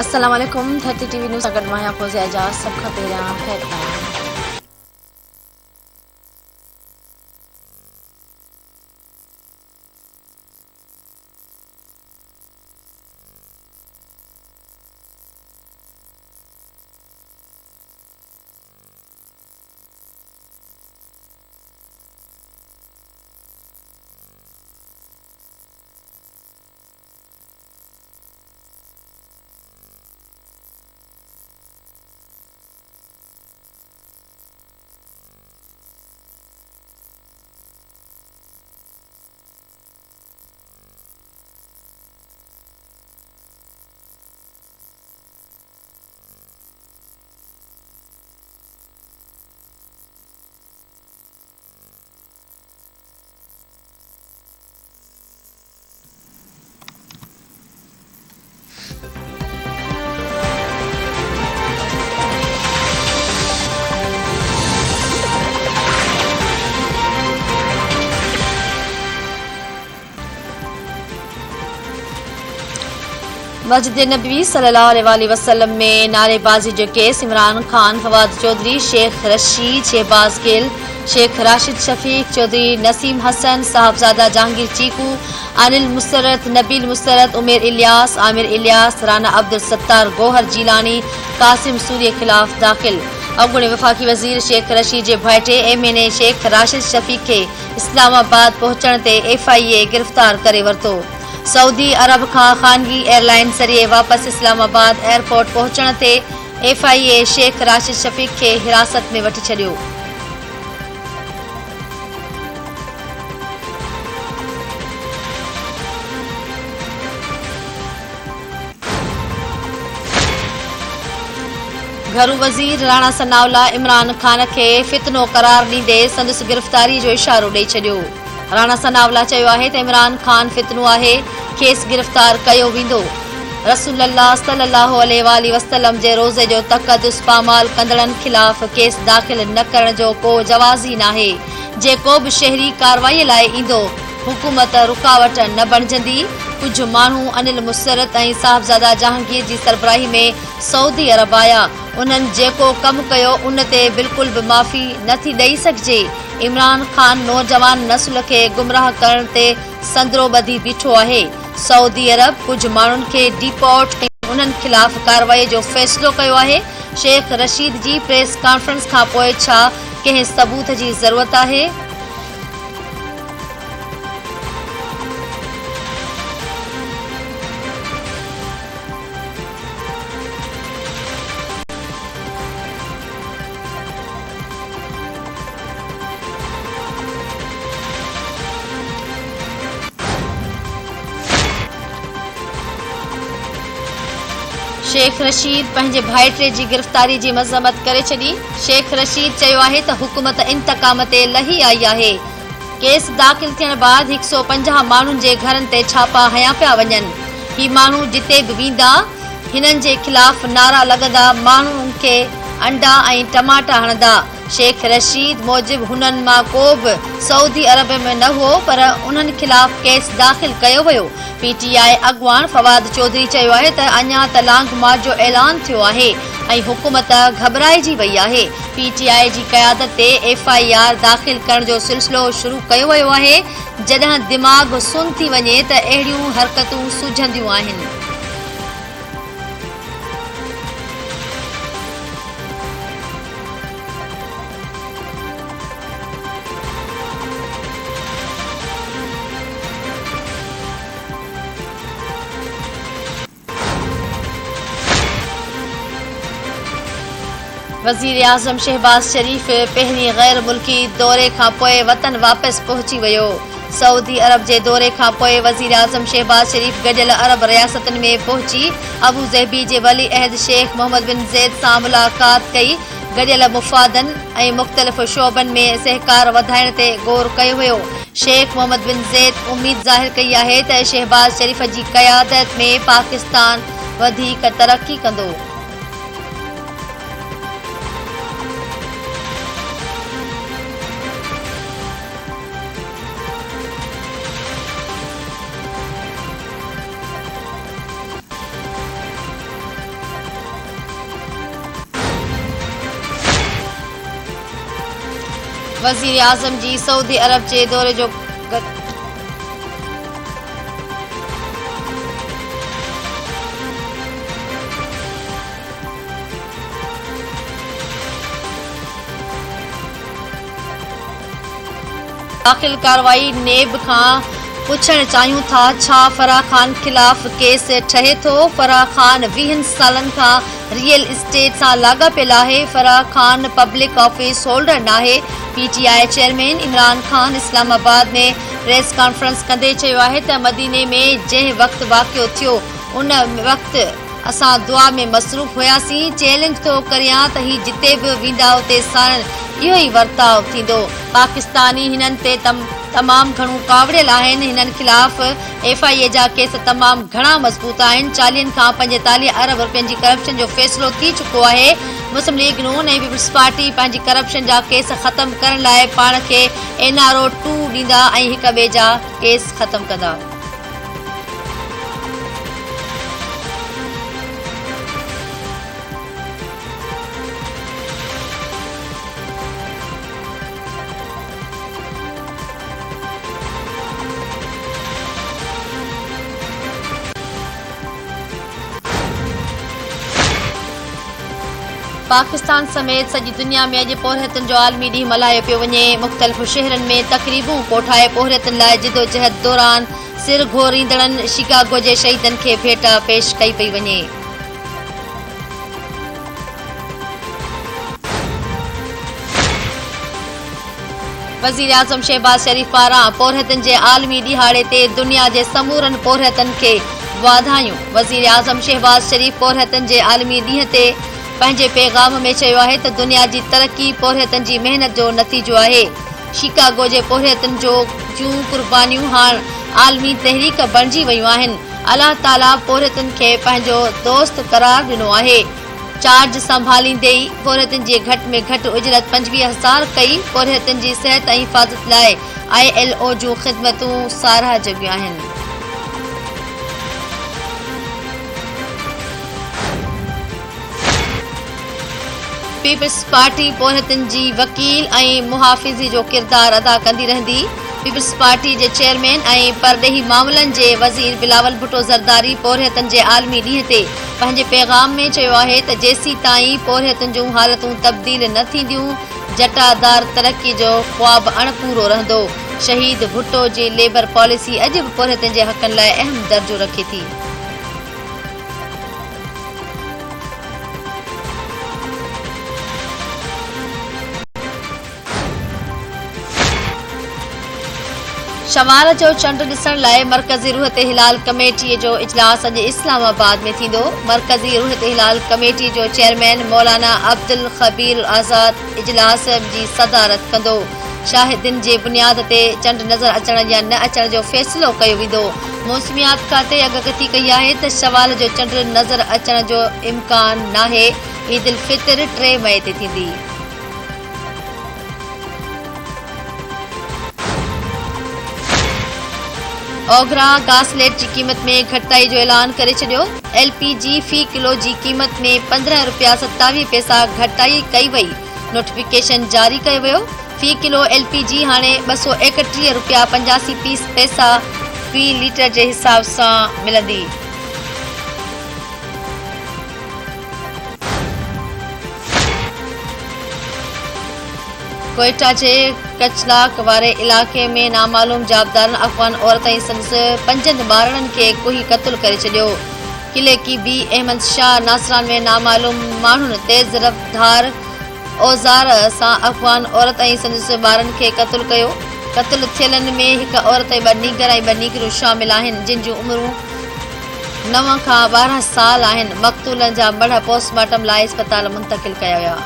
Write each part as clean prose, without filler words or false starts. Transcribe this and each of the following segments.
अस्सलाम वालेकुम। 30 TV news सां गॾु मां आहियां फौज़िया एजाज़। सभ खां पहिरियां हेडलाइन। मस्जिद नबी सल्लल्लाहु अलैहि वसल्लम में नारेबाज़ी जो केस इमरान खान, फवाद चौधरी, शेख रशीद, शहबाज गिल, शेख राशिद शफीक चौधरी, नसीम हसन, साहबजादा जहांगीर चीकू, अनिल मुसरत, नबील मुसरत, उमेर इलियास, आमिर इलियास, राना अब्दुल सत्तार, गोहर जीलानी, कासिम सूरी खिलाफ दाखिल। अॻूणे वफ़ाक़ी वज़ीर शेख रशीद जे भाइटे MNA शेख राशिद शफीक खे इस्लामाबाद पहुचण ते FIA गिरफ़्तार करे वरितो। सऊदी अरब खां ख़ानगी एयरलाइन ज़रिए वापसि इस्लामाबाद एयरपोर्ट पहुचण ते FIA शेख राशिद शफीक खे हिरासत में वठी छॾियो। घरू वज़ीर राणा सनाउल्ला इमरान खान खे फितनो करार ॾींदे संदसि गिरफ़्तारी जो इशारो ॾेई छॾियो। राणा सनाउल्ला चयो आहे त इमरान खान फितनो आहे, खेसि गिरफ़्तार कयो वेंदो। रसूलुल्लाह सल्लल्लाहु अलैहि वसल्लम जे रोज़े जो तक़दुस पामाल कंदड़नि ख़िलाफ़ केस दाख़िल न करण जो को जवाज़ ई नाहे। जेको बि शहरी कार्रवाईअ लाइ ईंदो, हुकूमत रुकावट न बणिजंदी। कुझु माण्हू अनिल मुसरत ऐं साहबजादा जहांगीर जी सरबराही में सऊदी अरब आया। उन्हनि जेको कमु कयो उन ते बिल्कुल बि माफ़ी नथी ॾेई सघिजे। इमरान खान नौजवान नस्ल खे गुमराह करण ते संदरो ॿधी बीठो आहे। सऊदी अरब कुझु माण्हुनि खे डिपोर्ट ऐं उन्हनि ख़िलाफ़ कार्रवाई जो फ़ैसिलो कयो आहे। शेख रशीद जी प्रेस कॉन्फ्रेंस खां पोइ छा कंहिं सबूत जी ज़रूरत आहे? शेख रशीद पंहिंजे भाइटे जी गिरफ़्तारी जी मज़म्मत करे छॾी। शेख रशीद चयो आहे त हुकूमत इंतकाम ते लही आई आहे। केस दाख़िल थियण बैदि 150 माण्हुनि जे घरनि ते छापा हया पिया वञनि। ही माण्हू जिते बि वेंदा हिननि जे ख़िलाफ़ नारा लॻंदा, माण्हुनि खे अंडा ऐं टमाटा हणंदा। शेख रशीद मूजिबि हुननि मां को बि सऊदी अरब में न हो, पर उन्हनि ख़िलाफ़ केस दाख़िल कयो वियो। PTI अॻवान फवाद चौधरी चयो आहे त अञा त लांग मार्च जो ऐलान थियो आहे ऐं हुकूमत घबराइजी वई आहे। PTI जी क़यादत ते FIR दाख़िल करण जो सिलसिलो शुरू कयो वियो आहे। जॾहिं दिमाग़ सुन थी वञे त अहिड़ियूं हरकतूं सुझंदियूं आहिनि। वज़ीर आज़म शहबाज शरीफ़ पहिरीं गैर मुल्की दौरे खां पोइ वतन वापसि पहुची वियो। सऊदी अरब जे दौरे खां पोइ वज़ीर आज़म शहबाज शरीफ़ गॾियल अरब रियासतनि में पहुची अबू ज़हबी जे वली अहद शेख मोहम्मद बिन ज़ैद सां मुलाक़ात कई। गॾियल मुफ़ादनि ऐं मुख़्तलिफ़ शोबनि में सहकार वधाइण ते ग़ौर कयो वियो। शेख मोहम्मद बिन ज़ैद उम्मीद ज़ाहिर कई आहे त शहबाज शरीफ़ जी क़यादत में पाकिस्तान वधीक तरक्की कंदो। वज़ीर आज़म जी सऊदी अरब जे दौरे जो दाख़िल कार्रवाई नेब खां पुछण चाहियूं था छा फराह खान खिलाफ़ केस ठहे थो। फराह खान 20 सालन खां रियल एस्टेट सां लाॻापियल आहे। Farah Khan public office holder नाहे। पीटीआई चेयरमैन इमरान खान इस्लामाबाद में प्रेस कॉन्फ्रेंस कंदे चयो आहे त मदीने में जंहिं वक़्तु वाक़ियो थियो उन वक़्तु असां दुआ में मसरूफ़ हुयासीं। चैलेंज थो करियां त ही जिते बि वेंदा उते साण इहो ई वर्ताव थींदो। पाकिस्तानी हिननि ते तमामु घणो कावड़ियल आहिनि। हिननि ख़िलाफ़ एफआईए जा केस तमामु घणा मज़बूत आहिनि। 40 खां 45 अरब रुपयनि जी करप्शन जो फ़ैसिलो थी चुको आहे। मुस्लिम लीग नून ऐं पीपल्स पार्टी पंहिंजी करप्शन जा केस ख़तमु करण लाइ पाण खे NRO 2 ॾींदा ऐं हिक ॿिए जा केस ख़तमु कंदा। पाकिस्तान समेत सॼी दुनिया में अॼु पोरहतनि जो आलमी ॾींहुं मल्हायो पियो वञे। मुख़्तलिफ़ शहरनि में तक़रीबूं कोठाए पोरहतनि लाइ जिदोजहद दौरान सिर घोरींदड़नि शिकागो जे शहीदनि खे भेट पेश कई पई वञे। वज़ीर आज़म शहबाज़ शरीफ़ पारां पोरहतनि जे आलमी ॾिहाड़े ते दुनिया जे समूरनि पोरहतनि खे वाधायूं। वज़ीर आज़म शहबाज़ शरीफ़ पोरहतनि जे आलमी ॾींहं ते पंहिंजे पैगाम में चयो आहे त दुनिया जी तरक़ी पोरहतनि जी महिनत जो नतीजो आहे। शिकागो जे पोरहतनि जूं कुर्बानियूं हाणे आलमी तहरीक बणिजी वयूं आहिनि। अलाह ताला पोरहतनि खे पंहिंजो दोस्त करार ॾिनो आहे। चार्ज संभालींदे ई पोरहतनि जी घटि में घटि उजरत 25,000 कई। पोरहतनि जी सिहत ऐं हिफ़ाज़त लाइ ILO जूं ख़िदमतूं साराह जॻियूं आहिनि। पीपल्स पार्टी पोरहतनि जी वकील ऐं मुहाफ़िज़ी जो किरदारु अदा कंदी रहंदी। पीपल्स पार्टी जे चेयरमैन ऐं परॾेही मामलनि जे वज़ीर बिलावल भुट्टो ज़रदारी पोरहतनि जे आलमी ॾींहं ते पंहिंजे पैगाम में चयो आहे त जेसीं ताईं पोरहतनि जूं हालतूं तब्दील न थींदियूं जटादार तरक़ी जो ख़्वाबु अणपूरो रहंदो। शहीद भुट्टो जी लेबर पॉलिसी अॼु बि पोरहतनि जे हक़नि लाइ अहम दर्जो रखे थी। शमाल जो चंड ॾिसण लाइ मरकज़ी रूहत हिलाल कमेटी जो इजलास अॼु इस्लामाबाद में थींदो। मरकज़ी रूहत हिलाल कमेटी जो चेयरमैन मौलाना अब्दुल ख़बीर आज़ाद इजलास जी सदारत कंदो। शाहिदनि जे बुनियाद ते चंड नज़र अचण या न अचण जो फ़ैसिलो कयो वेंदो। मौसमियात खाते अॻकथी कई आहे त शवाल जो चंड नज़र अचण जो इम्कान नाहे। ईद उल फितर 3 मई ते थींदी। ओघरा घासलेट जी क़ीमत में घटिताई जो ऐलान करे छॾियो। LPG फ़ी किलो जी क़ीमत में 15 रुपया 27 पैसा घटिताई कई वई। नोटिफिकेशन जारी कयो वियो। फ़ी किलो LPG हाणे 231 रुपया 85 पैसा फ़ी लीटर जे हिसाब सां मिलंदी। कोयटा जे कचलाक वारे इलाक़े में नामालूम जाबदारनि अफ़गान औरत ऐं संदसि 5 ॿारनि खे कोही क़त्ल करे छॾियो। किले की बी अहमद शाह नासरान में नामालूम माण्हुनि तेज़ रफ़्तार औज़ार सां अफ़गान औरत ऐं संदसि ॿारनि खे क़त्ल कयो। क़त्ल थियलनि में हिकु औरत ऐं 2 नीगर ऐं 2 नीगरूं शामिल आहिनि जिन जूं उमिरूं 9 खां 12 साल आहिनि। मक़तूलनि जा मढ़ पोस्टमार्टम लाइ अस्पताल मुंतक़िल कया विया।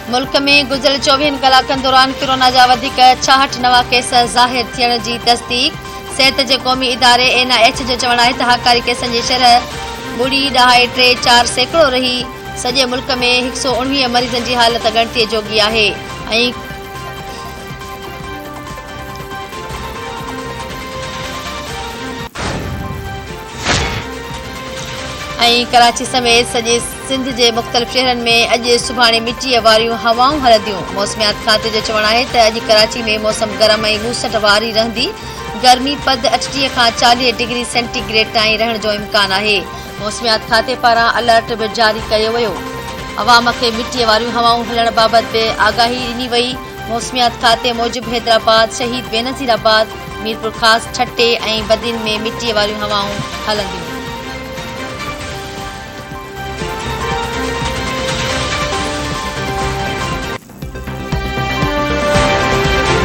मुल्क में गुज़िरियल 24 कलाकनि दौरान कोरोना जा वधीक 66 नवां केस ज़ाहिर थियण जी तस्दीक। सिहत जे क़ौमी इदारे NIH जो चवणु आहे त हाकारी केसनि जी शरह 0.34% रही सॼे मुल्क में 119 मरीज़नि जी हालत ॻणितीअ जोगी आहे ऐं ऐं कराची समेत सॼे सिंध जे मुख़्तलिफ़ शहरनि में अॼु सुभाणे मिटीअ वारियूं हवाऊं हलंदियूं। मौसमियात खाते जो चवणु आहे त अॼु कराची में मौसम गरम ऐं मूसट वारी रहंदी। गर्मी पद 38 खां 40 डिग्री सेंटीग्रेड ताईं रहण जो इम्कान आहे। मौसमियात खाते पारां अलर्ट बि जारी कयो वियो। अवाम खे मिटीअ वारियूं हवाऊं हलण बाबति बि आगाही ॾिनी वई। मौसमियात खाते मूजिबि हैदराबाद, शहीद बेनज़ीराबाद, मीरपुर ख़ासि, ठटे ऐं बदिन में मिटीअ वारियूं हवाऊं हलंदियूं।